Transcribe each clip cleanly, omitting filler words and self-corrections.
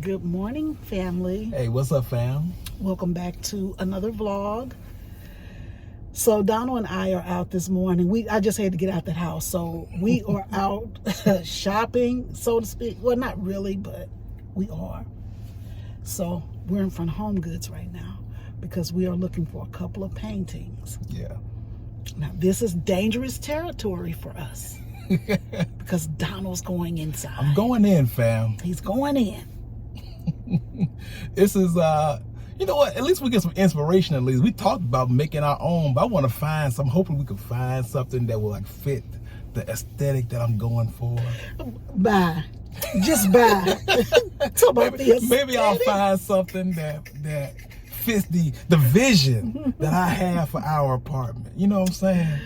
Good morning, family. Hey, what's up, fam? Welcome back to another vlog. So Donald and I are out this morning. I just had to get out the house. So we are out shopping, so to speak. Well, not really, but we are. So we're in front of HomeGoods right now because we are looking for a couple of paintings. Yeah. Now, this is dangerous territory for us because Donald's going inside. I'm going in, fam. He's going in. This is, you know what? At least we get some inspiration. At least we talked about making our own, but I want to find some. Hopefully, we can find something that will like fit the aesthetic that I'm going for. Buy, just buy. Talk about Maybe I'll find something that fits the vision that I have for our apartment. You know what I'm saying?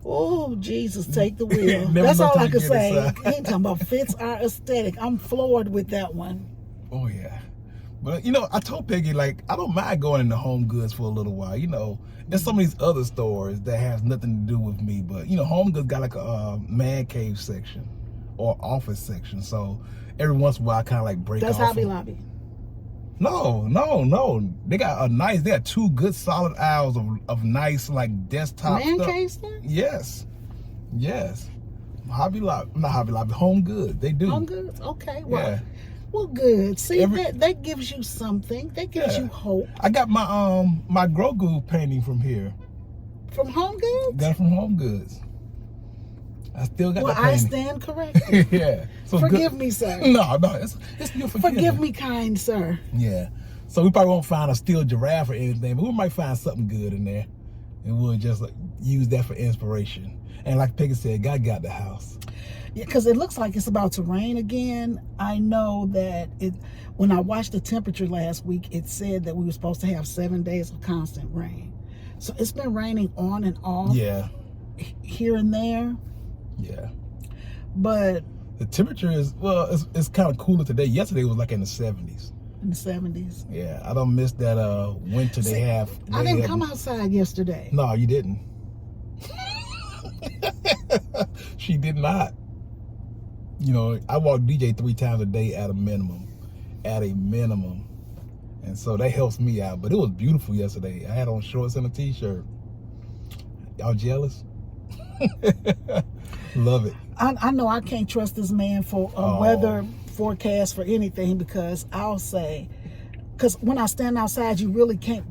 Oh, Jesus, take the wheel. That's all I can say. He ain't talking about fits our aesthetic. I'm floored with that one. Oh, yeah. But, you know, I told Peggy, like, I don't mind going into HomeGoods for a little while. You know, there's some of these other stores that have nothing to do with me. But, you know, HomeGoods got like a man cave section or office section. So every once in a while, I kind of like break off. That's Hobby Lobby. No. They got two good solid aisles of nice like desktop man stuff. cave stuff? Yes. Hobby Lobby, not Hobby Lobby, HomeGoods. They do. HomeGoods? Okay. Well, yeah. Well, good. See, that gives you something. That gives you hope. I got my my Grogu painting from here. From HomeGoods? Got it from HomeGoods. I still got that painting. I stand corrected. Yeah. So forgive me, sir. No, it's your forgiveness. Forgive me, kind sir. Yeah. So we probably won't find a steel giraffe or anything, but we might find something good in there. And we'll just use that for inspiration. And like Peggy said, God got the house. Yeah, because it looks like it's about to rain again. I know that when I watched the temperature last week, it said that we were supposed to have 7 days of constant rain. So it's been raining on and off. Yeah. Here and there. Yeah. But the temperature is, well, it's kind of cooler today. Yesterday was like in the 70s. In the 70s. Yeah, I don't miss that winter they have. I didn't come outside yesterday. No, you didn't. She did not. You know, I walk DJ 3 times a day at a minimum. And so that helps me out. But it was beautiful yesterday. I had on shorts and a t-shirt. Y'all jealous? Love it. I know I can't trust this man for a weather forecast for anything, because I'll say, because when I stand outside, you really can't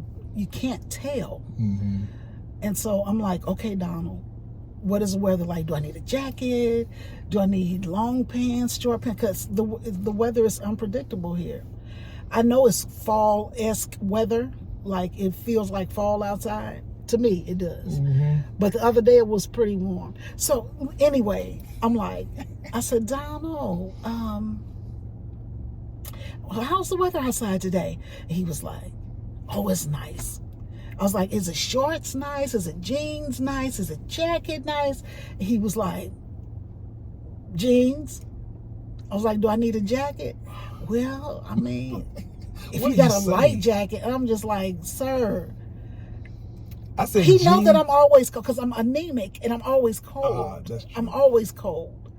tell. Mm-hmm. And so I'm like, okay, Donald, what is the weather like? Do I need a jacket? Do I need long pants, short pants? Because the weather is unpredictable here. I know it's fall-esque weather, like it feels like fall outside. To me, it does. Mm-hmm. But the other day it was pretty warm. So anyway, I said, Donald, how's the weather outside today? And he was like, oh, it's nice. I was like, is it shorts nice? Is it jeans nice? Is it jacket nice? And he was like, jeans. I was like, do I need a jacket? Well, I mean, if you got a light jacket, I'm just like, sir. I said he knows that I'm always cold because I'm anemic and I'm always cold. That's true. I'm always cold,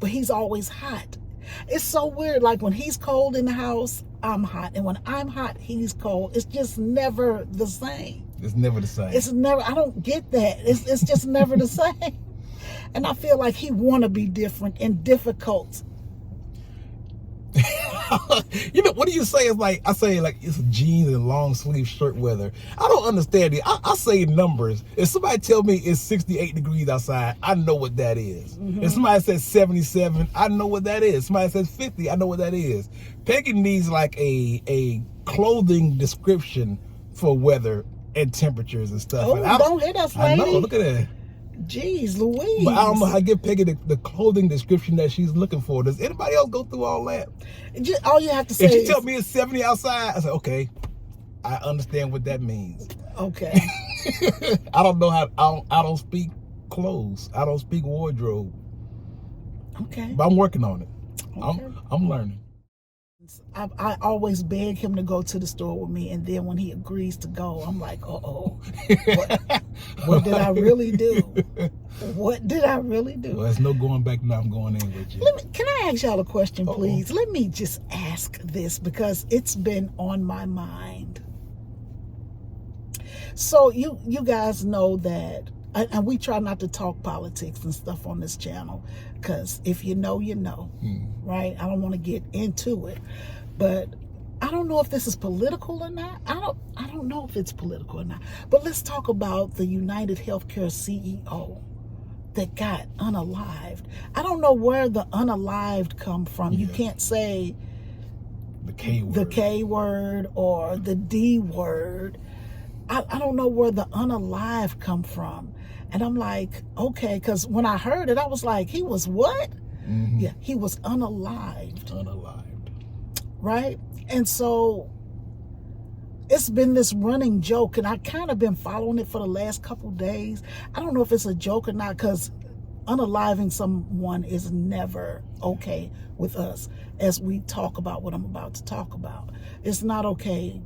but he's always hot. It's so weird. Like when he's cold in the house, I'm hot, and when I'm hot, he's cold. It's just never the same. It's never the same. It's never. I don't get that. It's just never the same. And I feel like he want to be different and difficult. You know, what do you say? It's like, I say like it's jeans and long sleeve shirt weather. I don't understand it. I say numbers. If somebody tell me it's 68 degrees outside, I know what that is. Mm-hmm. If somebody says 77, I know what that is. Somebody says 50, I know what that is. Peggy needs like a clothing description for weather and temperatures and stuff. Oh, and don't hit us, lady. I know, look at that. Jeez Louise. But I don't know how to give Peggy the clothing description that she's looking for. Does anybody else go through all that? All you have to say if she tell me it's 70 outside, I say, okay, I understand what that means. Okay. I don't know how, I don't speak clothes. I don't speak wardrobe. Okay. But I'm working on it. Okay. I'm learning. I always beg him to go to the store with me, and then when he agrees to go, I'm like, uh-oh, what did I really do? What did I really do? Well, there's no going back now. I'm going in with you. Can I ask y'all a question, please? Let me just ask this because it's been on my mind. So you guys know that, and we try not to talk politics and stuff on this channel, because if you know, you know, right? I don't want to get into it, but I don't know if this is political or not. I don't know if it's political or not. But let's talk about the United Healthcare CEO that got unalived. I don't know where the unalived come from. You can't say the K word, or the D word. I don't know where the unalive come from. And I'm like, okay, because when I heard it, I was like, he was what? Yeah, he was unalived. Unalived. Right? And so it's been this running joke, and I kind of been following it for the last couple days. I don't know if it's a joke or not, because unaliving someone is never okay with us as we talk about what I'm about to talk about. It's not okay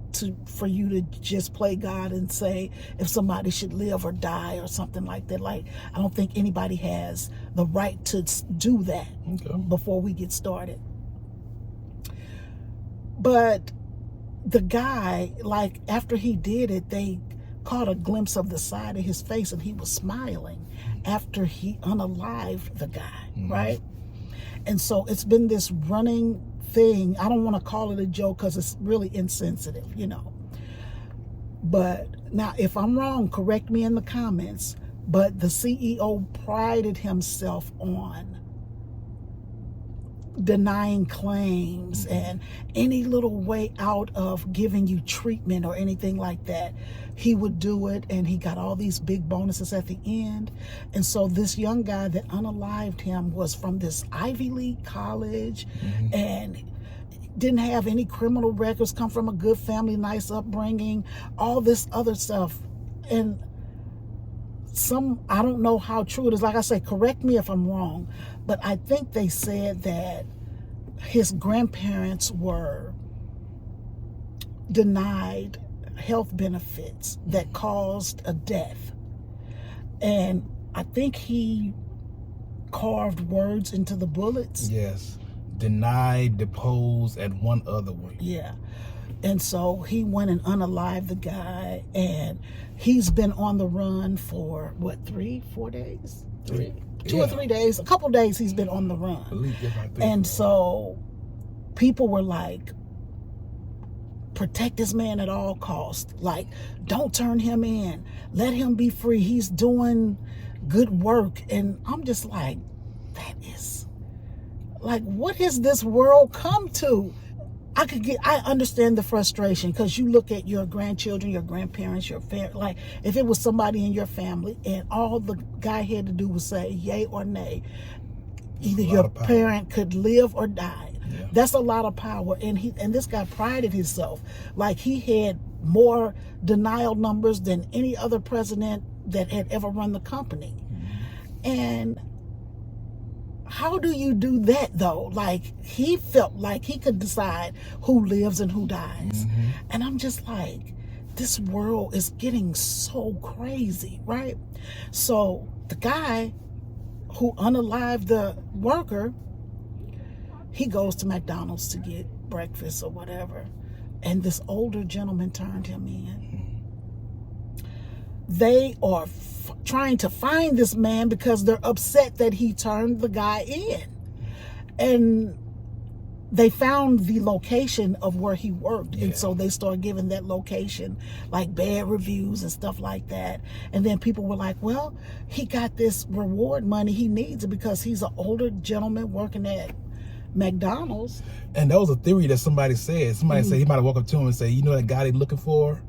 for you to just play God and say if somebody should live or die or something like that. Like, I don't think anybody has the right to do that before we get started. But the guy, like, after he did it, they caught a glimpse of the side of his face, and he was smiling after he unalived the guy, right? And so it's been this running thing. I don't want to call it a joke because it's really insensitive, you know. But now, if I'm wrong, correct me in the comments. But the CEO prided himself on denying claims and any little way out of giving you treatment or anything like that. He would do it, and he got all these big bonuses at the end. And so this young guy that unalived him was from this Ivy League college and didn't have any criminal records, come from a good family, nice upbringing, all this other stuff. And I don't know how true it is. Like I say, correct me if I'm wrong, but I think they said that his grandparents were denied health benefits that caused a death. And I think he carved words into the bullets. Yes. Denied, deposed, and one other one. Yeah. And so he went and unalived the guy, and he's been on the run for what, 3-4 days? 2 or 3 days, a couple days he's been on the run. And so people were like, protect this man at all costs. Like, don't turn him in. Let him be free. He's doing good work. And I'm just like, that is like, what has this world come to? I understand the frustration, because you look at your grandchildren, your grandparents, your family. Like, if it was somebody in your family and all the guy had to do was say yay or nay, either your parent could live or die. Yeah. That's a lot of power. And this guy prided himself. Like, he had more denial numbers than any other president that had ever run the company. And how do you do that, though? Like, he felt like he could decide who lives and who dies. And I'm just like, this world is getting so crazy, right? So the guy who unalived the worker, he goes to McDonald's to get breakfast or whatever, and this older gentleman turned him in. They are trying to find this man because they're upset that he turned the guy in. And they found the location of where he worked. And so they started giving that location like bad reviews and stuff like that. And then people were like, well, he got this reward money. He needs it because he's an older gentleman working at McDonald's. And that was a theory that somebody said. Somebody said he might have walked up to him and say, you know that guy they're looking for?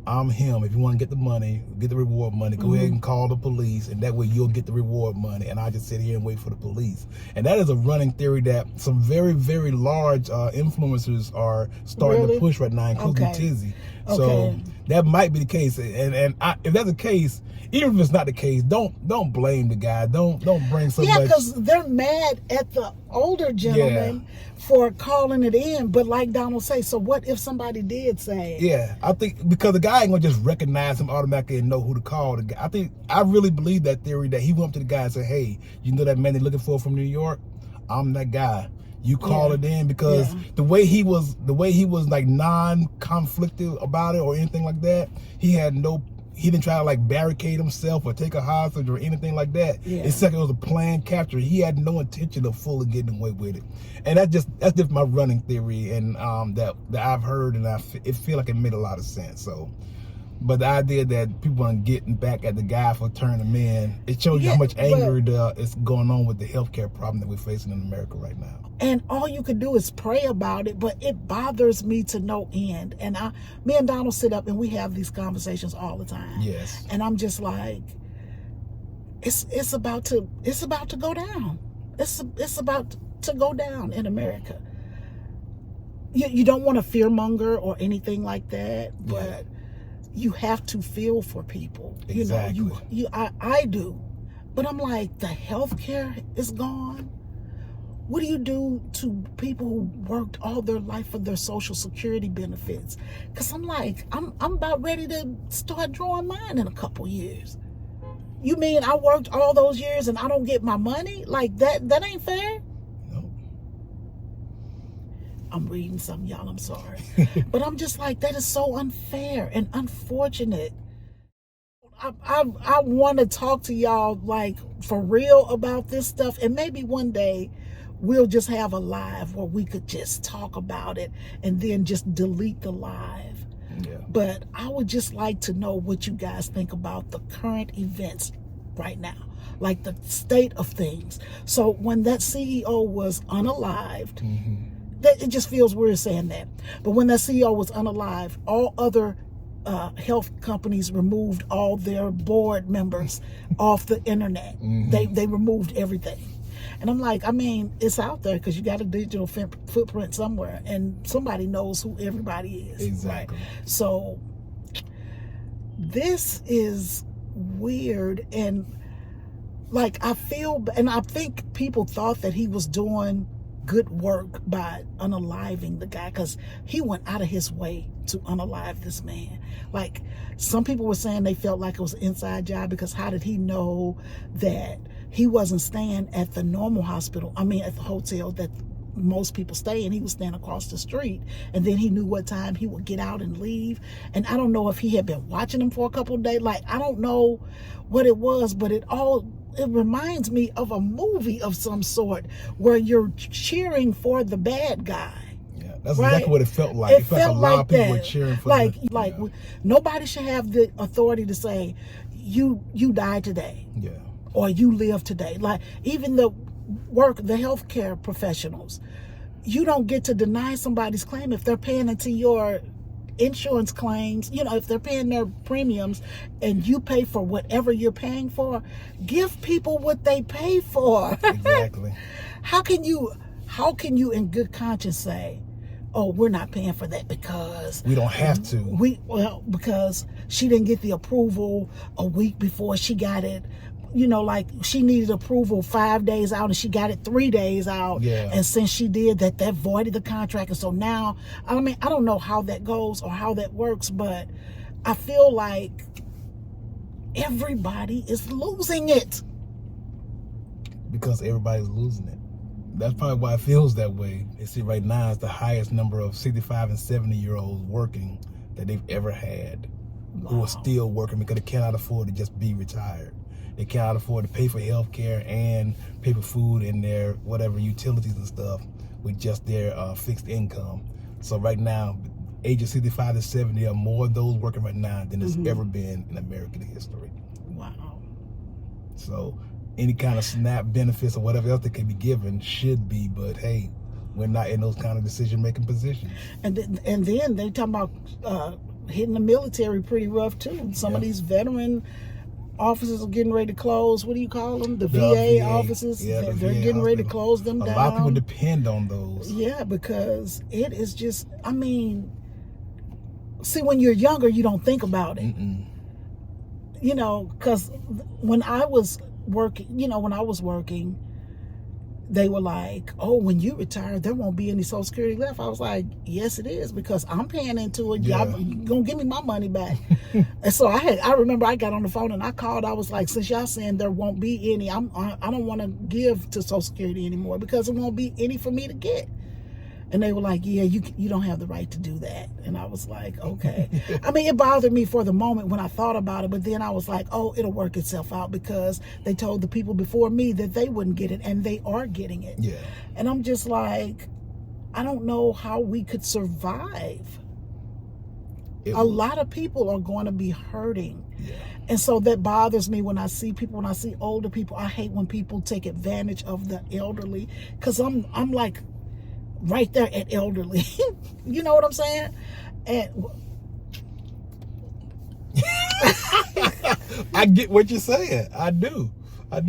I'm him. If you want to get the money, get the reward money, go ahead and call the police, and that way you'll get the reward money, and I just sit here and wait for the police. And that is a running theory that some very, very large influencers are starting to push right now, including Tizzy. So Okay. that might be the case. And if that's the case, even if it's not the case, don't blame the guy. Don't bring so Yeah, much. because they're mad at the older gentleman for calling it in. But like Donald say, so what if somebody did say? Yeah, I think because the guy ain't gonna just recognize him automatically and know who to call. I really believe that theory that he went up to the guy and said, "Hey, you know that man they're looking for from New York? I'm that guy. You call it in," because the way he was like non-conflictive about it or anything like that. He didn't try to like barricade himself or take a hostage or anything like that. It's like it was a planned capture. He had no intention of fully getting away with it, and that's just my running theory, and that I've heard, and it feel like it made a lot of sense. So, but the idea that people are getting back at the guy for turning him in, it shows you how much anger is going on with the healthcare problem that we're facing in America right now. And all you can do is pray about it, but it bothers me to no end. And me and Donald sit up and we have these conversations all the time. Yes. And I'm just like, it's about to go down. It's about to go down in America. You don't want to fearmonger or anything like that, but you have to feel for people. Exactly. I do. But I'm like, the healthcare is gone. What do you do to people who worked all their life for their Social Security benefits? Because I'm like, I'm about ready to start drawing mine in a couple years. You mean I worked all those years and I don't get my money? Like that ain't fair? No. I'm reading something, y'all. I'm sorry. But I'm just like, that is so unfair and unfortunate. I want to talk to y'all like for real about this stuff, and maybe one day we'll just have a live where we could just talk about it and then just delete the live. Yeah. But I would just like to know what you guys think about the current events right now, like the state of things. So when that CEO was unalived, that it just feels weird saying that. But when that CEO was unalived, all other health companies removed all their board members off the internet. They removed everything. And I'm like, I mean, it's out there because you got a digital footprint somewhere and somebody knows who everybody is. Exactly. Right? So this is weird. And like, I think people thought that he was doing good work by unaliving the guy because he went out of his way to unalive this man. Like, some people were saying they felt like it was an inside job because how did he know that he wasn't staying at the normal hospital, at the hotel that most people stay in? He was staying across the street, and then he knew what time he would get out and leave. And I don't know if he had been watching him for a couple of days. Like, I don't know what it was, but it reminds me of a movie of some sort where you're cheering for the bad guy. Yeah, that's exactly what it felt like. It felt like a lot of people were cheering for nobody should have the authority to say you died today. Yeah. Or you live today. Like, even the healthcare professionals, you don't get to deny somebody's claim if they're paying into your insurance claims. If they're paying their premiums and you pay for whatever you're paying for, give people what they pay for. Exactly. How can you in good conscience say, oh, we're not paying for that because we don't have to. Because she didn't get the approval a week before she got it. Like, she needed approval 5 days out and she got it 3 days out. Yeah. And since she did that voided the contract. And so now, I don't know how that goes or how that works, but I feel like everybody is losing it. Because everybody's losing it. That's probably why it feels that way. You see, right now it's the highest number of 65 and 70-year-olds working that they've ever had. Wow. Who are still working because they cannot afford to just be retired. They cannot afford to pay for health care and pay for food and their whatever utilities and stuff with just their fixed income. So right now, ages 65 to 70 are more of those working right now than there's ever been in American history. Wow. So any kind of SNAP benefits or whatever else that can be given should be, but hey, we're not in those kind of decision-making positions. And then they talking about hitting the military pretty rough too. Some of these veteran offices are getting ready to close. What do you call them? The VA offices. Yeah, they're getting ready to close them down. A lot of people depend on those. Yeah, because it is just, see, when you're younger, you don't think about it. Mm-mm. You know, because when I was working, they were like, "Oh, when you retire, there won't be any Social Security left." I was like, "Yes, it is, because I'm paying into it. Yeah. Y'all gonna give me my money back." And so I remember I got on the phone and I called. I was like, "Since y'all saying there won't be any, I don't want to give to Social Security anymore because there won't be any for me to get." And they were like, "Yeah, you don't have the right to do that." And I was like, "Okay." I mean, it bothered me for the moment when I thought about it, but then I was like, "Oh, it'll work itself out," because they told the people before me that they wouldn't get it, and they are getting it. Yeah. And I'm just like, I don't know how we could survive. A lot of people are going to be hurting. Yeah. And so that bothers me when I see people, when I see older people. I hate when people take advantage of the elderly, because I'm like right there at elderly. You know what I'm saying? And I get what you're saying. I do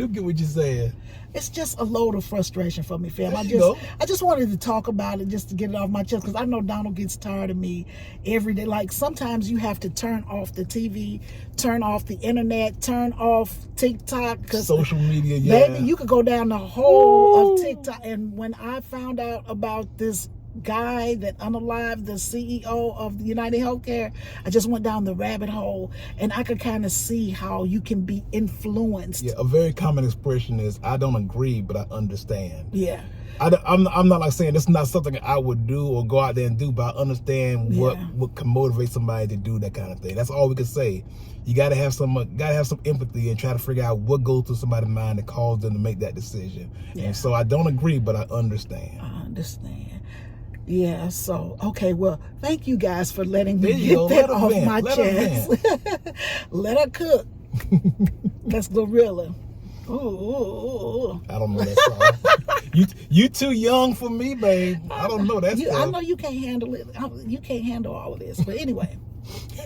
get what you're saying. it's just a load of frustration for me, fam. There you go. I just wanted to talk about it just to get it off my chest, because I know Donald gets tired of me every day. Like, sometimes you have to turn off the TV, turn off the internet, turn off TikTok. Cause Social media, yeah. baby, you could go down the whole of TikTok. And when I found out about this guy that unalived the CEO of United Healthcare, I just went down the rabbit hole, and I could kind of see how you can be influenced. Yeah, a very common expression is, "I don't agree, but I understand." Yeah. I'm not like saying it's not something I would do or go out there and do, but I understand what can motivate somebody to do that kind of thing. That's all we can say. You gotta have some empathy and try to figure out what goes through somebody's mind that caused them to make that decision. Yeah. And so I don't agree, but I understand. I understand. Yeah, so, okay, well, thank you guys for letting me There you go. get that Let her off vent. my Let her chest. Let her cook. That's Gorilla. Ooh. I don't know that song. You too young for me, babe. I don't know that I stuff. know you can't handle it. You can't handle all of this. But anyway,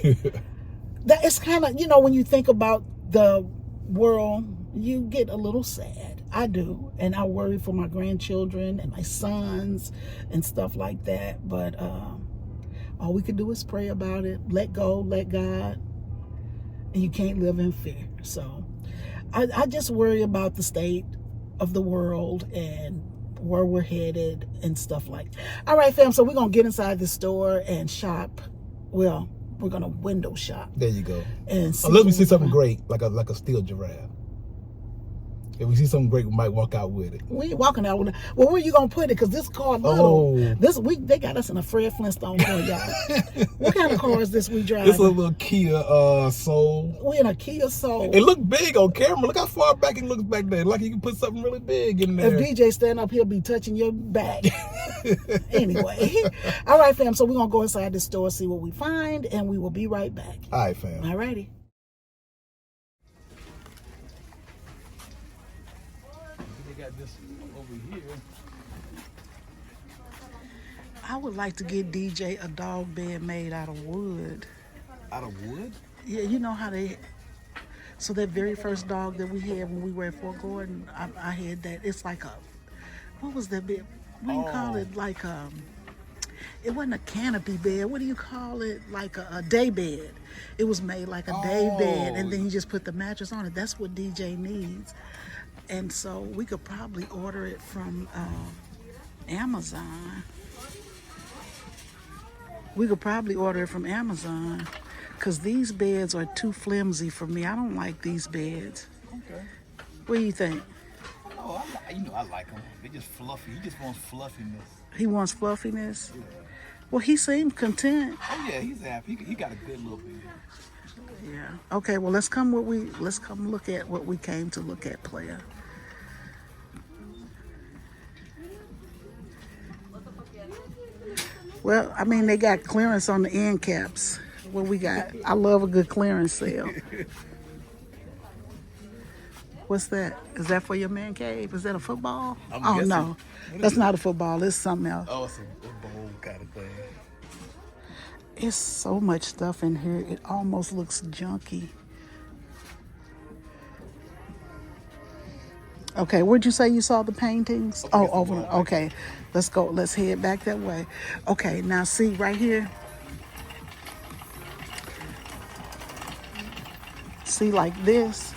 that it's kind of, when you think about the world, you get a little sad. I do. And I worry for my grandchildren and my sons and stuff like that. But all we can do is pray about it. Let go, let God. And you can't live in fear. So I just worry about the state of the world and where we're headed and stuff like that. All right, fam. So we're going to get inside the store and shop. Well, we're going to window shop. There you go. And unless we see something great, like a steel giraffe. If we see something great, we might walk out with it. We ain't walking out with it. Well, where you gonna put it? Because this car little. Oh. This week they got us in a Fred Flintstone car, y'all. What kind of car is this we drive? It's a little Kia Soul. We in a Kia Soul. It look big on camera. Look how far back it looks back there. Like you can put something really big in there. If DJ stand up, he'll be touching your back. Anyway. All right, fam. So we're gonna go inside the store, see what we find, and we will be right back. All right, fam. All righty. This over here. I would like to get DJ a dog bed made out of wood. Out of wood? Yeah, you know how they. So that very first dog that we had when we were at Fort Gordon, I had that. It's like a. What was that bed? What do you call it? Like it wasn't a canopy bed. What do you call it? Like a day bed. It was made like a day bed, and then you just put the mattress on it. That's what DJ needs. And so we could probably order it from Amazon. Because these beds are too flimsy for me. I don't like these beds. Okay. What do you think? Oh, I like them. They're just fluffy. He just wants fluffiness. He wants fluffiness? Yeah. Well, he seemed content. Oh yeah, he's happy. He got a good little bed. Yeah. Okay, well, let's come look at what we came to look at, player. Well, I mean, they got clearance on the end caps. What we got? I love a good clearance sale. What's that? Is that for your man cave? Is that a football? I'm oh, guessing. No. That's not a football. It's something else. Oh, it's a bowl kind of thing. It's so much stuff in here. It almost looks junky. Okay, where'd you say you saw the paintings? Over. Okay, let's go. Let's head back that way. Okay, now see right here. See, like this.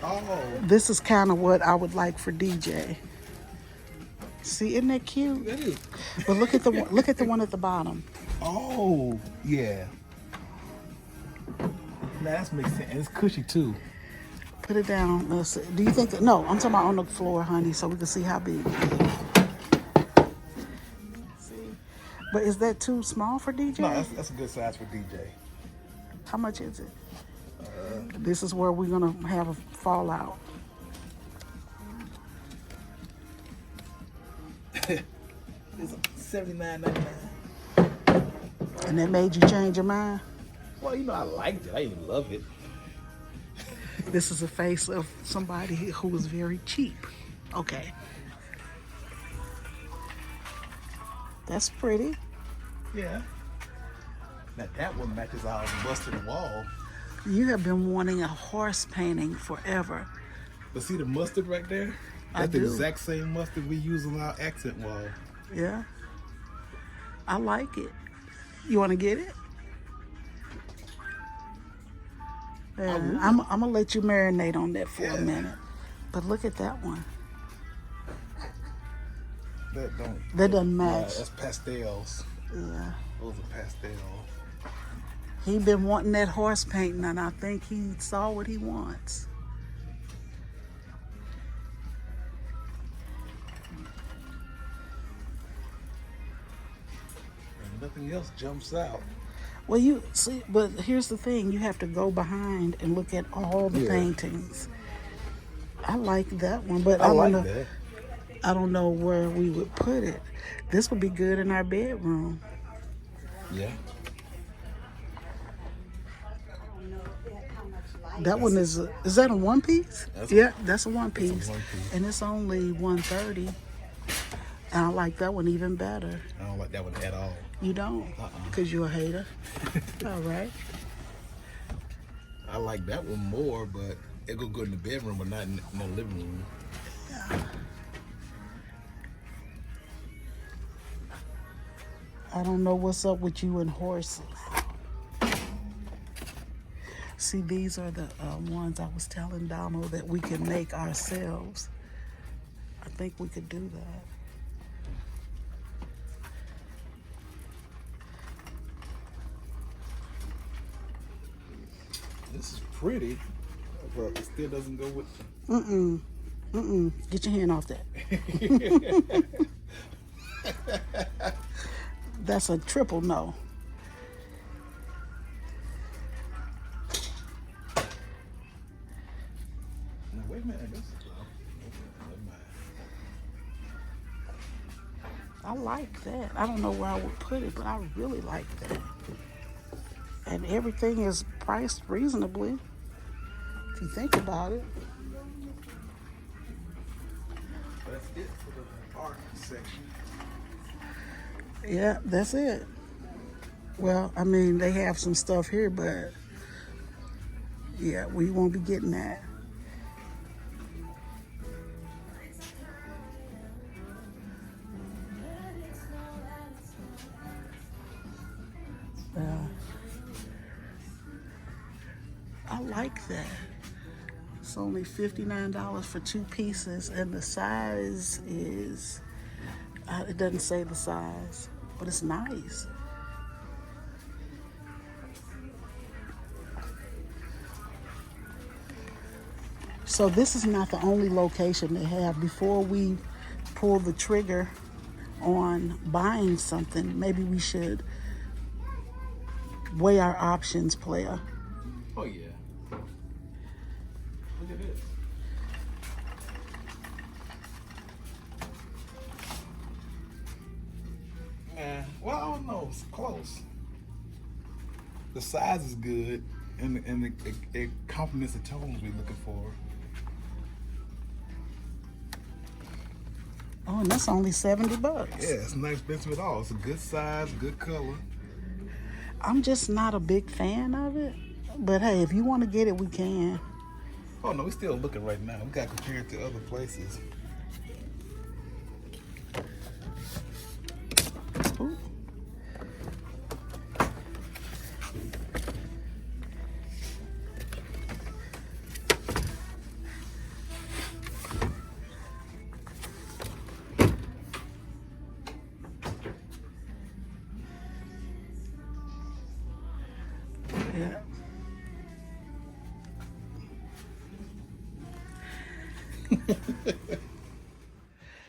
Oh, This is kind of what I would like for DJ. See, isn't that cute? that is. But look at the one at the bottom. Oh, yeah. Now that makes sense. And it's cushy too. Put it down. Let's see. Do you think that? No, I'm talking about on the floor, honey, so we can see how big it is. See? But is that too small for DJ? No, that's a good size for DJ. How much is it? This is where we're gonna have a fallout. It's $79.99. And that made you change your mind? Well, you know, I liked it. I didn't love it. This is a face of somebody who was very cheap. Okay. That's pretty. Yeah. Now that one matches our mustard wall. You have been wanting a horse painting forever. But see the mustard right there? I That's the do. exact same mustard we use on our accent wall. Yeah. I like it. You want to get it? Yeah, I'm gonna let you marinate on that for a minute. But look at that one. That doesn't match. Yeah, that's pastels. Yeah. Those are pastels. He been wanting that horse painting, and I think he saw what he wants. And nothing else jumps out. Well, you see, but here's the thing: you have to go behind and look at all the paintings. I like that one, but I don't know. That. I don't know where we would put it. This would be good in our bedroom. Yeah. That one is that a one piece? That's a one piece. That's a one piece. And it's only $130. And I like that one even better. I don't like that one at all. You don't? Because you're a hater. All right. I like that one more, but it go good in the bedroom, but not in the living room. Yeah. I don't know what's up with you and horses. See, these are the ones I was telling Donald that we can make ourselves. I think we could do that. This is pretty, but it still doesn't go with. Get your hand off that. That's a triple no. Now, wait a minute. I like that. I don't know where I would put it, but I really like that. And everything is priced reasonably, if you think about it. That's it for the art section. Yeah, that's it. Well, I mean, they have some stuff here, but yeah, we won't be getting that. I like that. It's only $59 for 2 pieces, and the size is, it doesn't say the size, but it's nice. So this is not the only location they have. Before we pull the trigger on buying something, maybe we should weigh our options, player. Oh yeah. Look at this. Well, I don't know. It's close. The size is good, and it complements the tones we're looking for. Oh, and that's only $70. Yeah, it's not expensive at all. It's a good size, good color. I'm just not a big fan of it. But hey, if you want to get it, we can. Oh no, we're still looking right now. We got to compare it to other places. Ooh.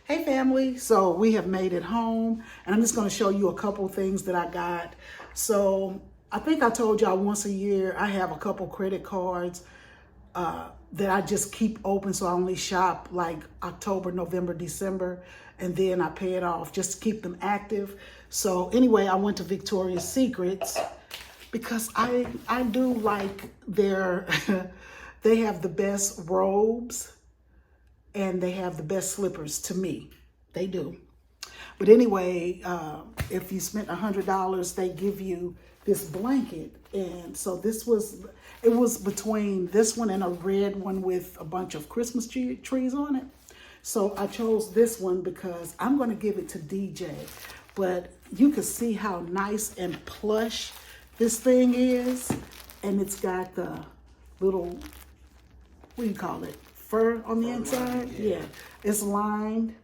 Hey family, so we have made it home and I'm just going to show you a couple things that I got. So I think I told y'all once a year I have a couple credit cards that I just keep open, so I only shop like October, November, December, and then I pay it off just to keep them active. So anyway, I went to Victoria's Secrets because I do like their they have the best robes and they have the best slippers to me. They do. But anyway, if you spent $100, they give you this blanket. And so it was between this one and a red one with a bunch of Christmas trees on it. So I chose this one because I'm going to give it to DJ. But you can see how nice and plush this thing is. And it's got the little, what do you call it? Fur on the inside. Yeah, it's lined.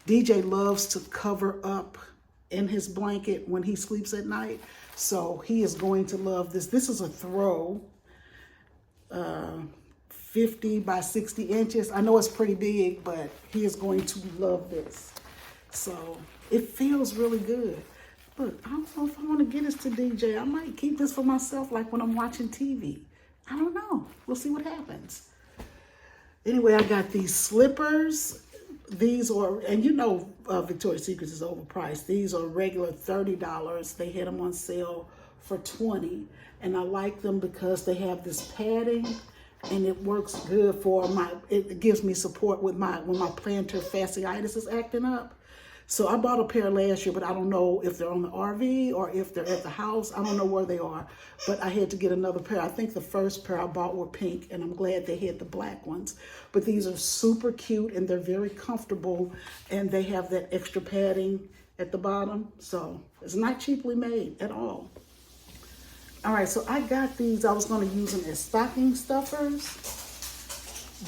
DJ loves to cover up in his blanket when he sleeps at night, so he is going to love this. This is a throw, 50 by 60 inches. I know it's pretty big, but he is going to love this. So it feels really good. Look, I don't know if I want to get this to DJ. I might keep this for myself, like when I'm watching TV. I don't know. We'll see what happens. Anyway, I got these slippers. These are, and you know Victoria's Secret is overpriced. These are regular $30. They had them on sale for $20. And I like them because they have this padding and it works good for it gives me support with when my plantar fasciitis is acting up. So I bought a pair last year, but I don't know if they're on the RV or if they're at the house. I don't know where they are, but I had to get another pair. I think the first pair I bought were pink, and I'm glad they had the black ones. But these are super cute, and they're very comfortable, and they have that extra padding at the bottom. So it's not cheaply made at all. All right, so I got these. I was going to use them as stocking stuffers,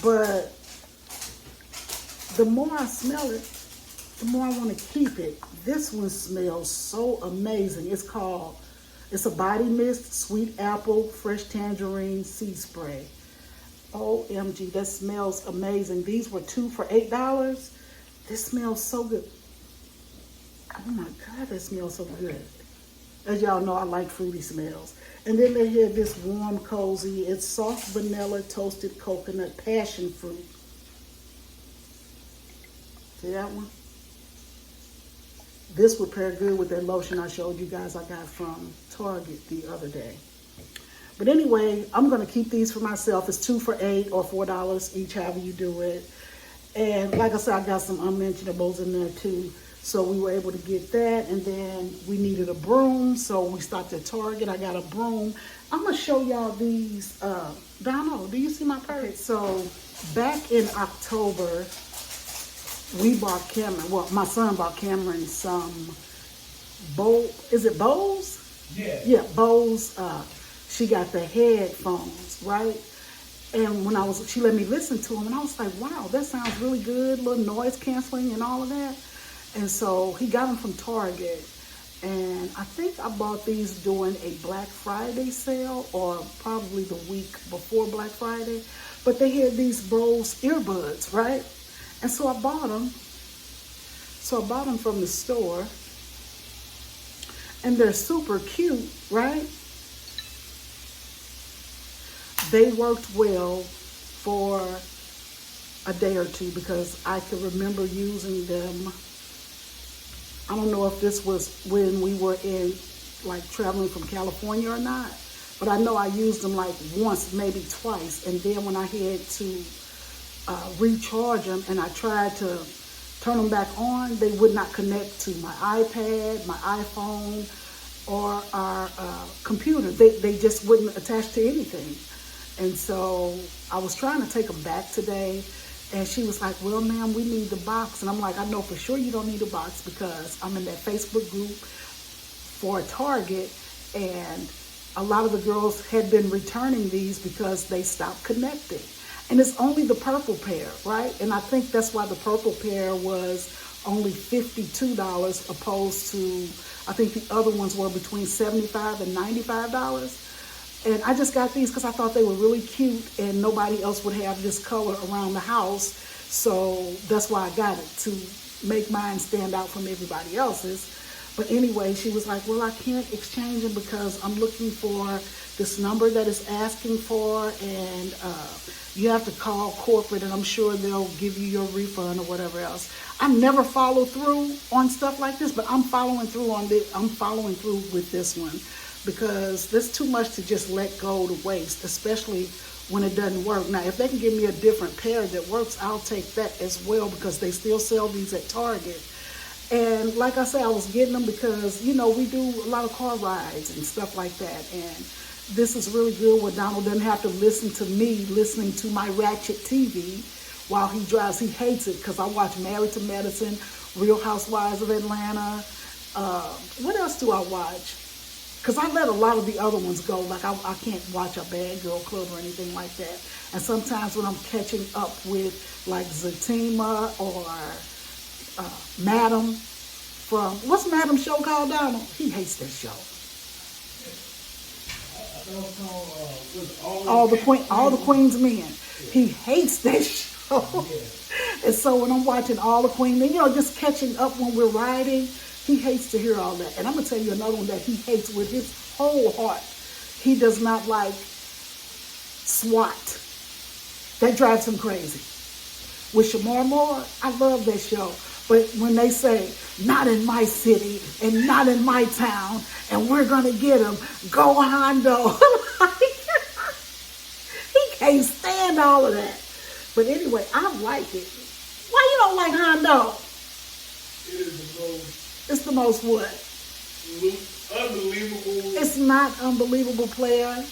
but the more I smell it, the more I want to keep it. This one smells so amazing. It's a body mist, sweet apple, fresh tangerine, sea spray. OMG, that smells amazing. These were 2 for $8. This smells so good. Oh my God, that smells so good. As y'all know, I like fruity smells. And then they had this warm, cozy. It's soft vanilla, toasted coconut, passion fruit. See that one? This would pair good with that lotion I showed you guys I got from Target the other day. But anyway, I'm going to keep these for myself. It's 2 for $8 or $4 each, however you do it. And like I said, I got some unmentionables in there too. So we were able to get that. And then we needed a broom. So we stopped at Target. I got a broom. I'm going to show y'all these. Donald, do you see my purse? Okay, so back in October, we bought Cameron, well, my son bought Cameron some is it Bose? Yeah. Yeah, Bose. She got the headphones, right? And when she let me listen to them, and I was like, wow, that sounds really good, little noise canceling and all of that. And so he got them from Target. And I think I bought these during a Black Friday sale or probably the week before Black Friday. But they had these Bose earbuds, right? And so I bought them. So I bought them from the store. And they're super cute, right? They worked well for a day or two because I could remember using them. I don't know if this was when we were traveling from California or not, but I know I used them like once, maybe twice. And then when I had to recharge them and I tried to turn them back on, they would not connect to my iPad, my iPhone, or our computer. They just wouldn't attach to anything. And so I was trying to take them back today, and she was like, well, ma'am, we need the box. And I'm like, I know for sure you don't need a box because I'm in that Facebook group for Target, and a lot of the girls had been returning these because they stopped connecting. And it's only the purple pair, right? And I think that's why the purple pair was only $52 opposed to, I think the other ones were between $75 and $95. And I just got these because I thought they were really cute and nobody else would have this color around the house. So that's why I got it, to make mine stand out from everybody else's. But anyway, she was like, well, I can't exchange them because I'm looking for this number that it's asking for, and you have to call corporate, and I'm sure they'll give you your refund or whatever else. I never follow through on stuff like this, but I'm following through on this. I'm following through with this one because there's too much to just let go to waste, especially when it doesn't work. Now, if they can give me a different pair that works, I'll take that as well because they still sell these at Target. And like I said, I was getting them because, you know, we do a lot of car rides and stuff like that. And this is really good where Donald doesn't have to listen to me listening to my ratchet TV while he drives. He hates it because I watch Married to Medicine, Real Housewives of Atlanta. What else do I watch? Because I let a lot of the other ones go. Like I can't watch a Bad Girl Club or anything like that. And sometimes when I'm catching up with like Zatima or Madam from, what's Madam's show called, Donald? He hates that show. All the Queen's Men. He hates that show. And so when I'm watching All the Queen Men, you know, just catching up when we're riding, he hates to hear all that. And I'm gonna tell you another one that he hates with his whole heart. He does not like SWAT. That drives him crazy. With Shamar Moore, I love that show. But when they say, not in my city and not in my town, and we're going to get him, go Hondo. He can't stand all of that. But anyway, I like it. Why you don't like Hondo? It is the most... It's the most what? Unbelievable. It's not unbelievable, player.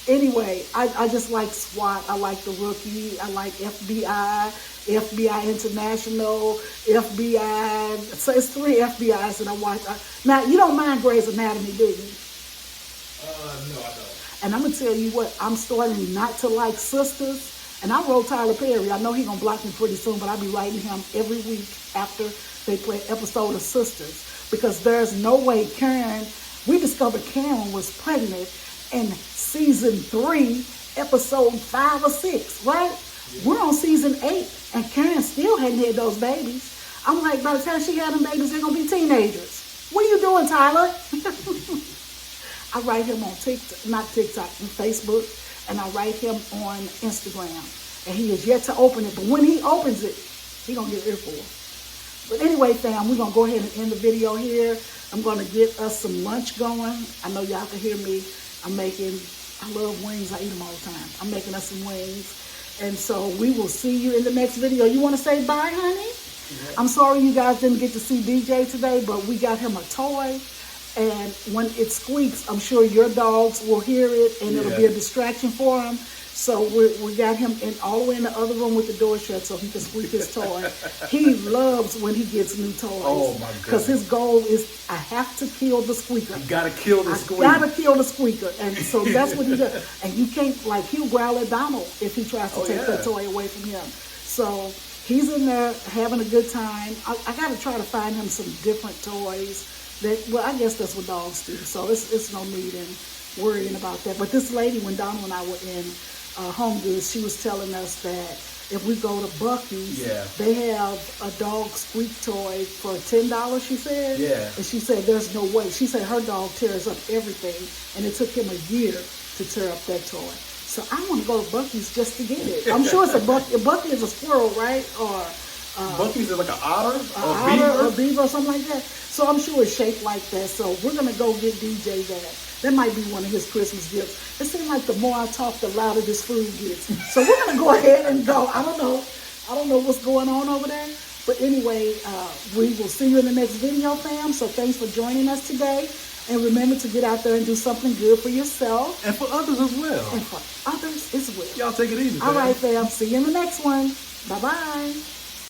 Anyway, I just like SWAT. I like The Rookie. I like FBI, FBI International, FBI. So it's 3 FBIs that I watch. Now, you don't mind Grey's Anatomy, do you? No, I don't. And I'm going to tell you what, I'm starting not to like Sisters. And I wrote Tyler Perry. I know he's going to block me pretty soon, but I'll be writing him every week after they play an episode of Sisters. Because there's no way Karen, we discovered Karen was pregnant in season 3, episode 5 or 6, right? Yeah. We're on season 8, and Karen still hadn't had those babies. I'm like, by the time she had them babies, they're going to be teenagers. What are you doing, Tyler? I write him on Facebook, and I write him on Instagram. And he is yet to open it, but when he opens it, he's going to get earful. But anyway, fam, we're going to go ahead and end the video here. I'm going to get us some lunch going. I know y'all can hear me. I love wings. I eat them all the time. I'm making us some wings. And so we will see you in the next video. You want to say bye, honey? Yeah. I'm sorry you guys didn't get to see DJ today, but we got him a toy. And when it squeaks, I'm sure your dogs will hear it, and it'll be a distraction for him. So we got him in all the way in the other room with the door shut so he can squeak his toy. He loves when he gets new toys. Oh, my goodness. Because his goal is, I have to kill the squeaker. You got to kill the squeaker. I got to kill the squeaker. And so that's what he does. And you can't, like, he'll growl at Donald if he tries to take that toy away from him. So he's in there having a good time. I got to try to find him some different toys. Well, I guess that's what dogs do. So it's no need in worrying about that. But this lady, when Donald and I were in HomeGoods, she was telling us that if we go to Buc-ee's, they have a dog squeak toy for $10, she said. Yeah. And she said there's no way. She said her dog tears up everything, and it took him a year to tear up that toy. So I want to go to Buc-ee's just to get it. I'm sure it's a Buc-ee is a squirrel, right? Or Buc-ee's is like an otter? Or a beaver or something like that. So I'm sure it's shaped like that. So we're going to go get DJ that. That might be one of his Christmas gifts. It seems like the more I talk, the louder this food gets. So we're going to go ahead and go. I don't know what's going on over there. But anyway, we will see you in the next video, fam. So thanks for joining us today. And remember to get out there and do something good for yourself. And for others as well. And for others as well. Y'all take it easy, fam. All right, fam. See you in the next one. Bye-bye.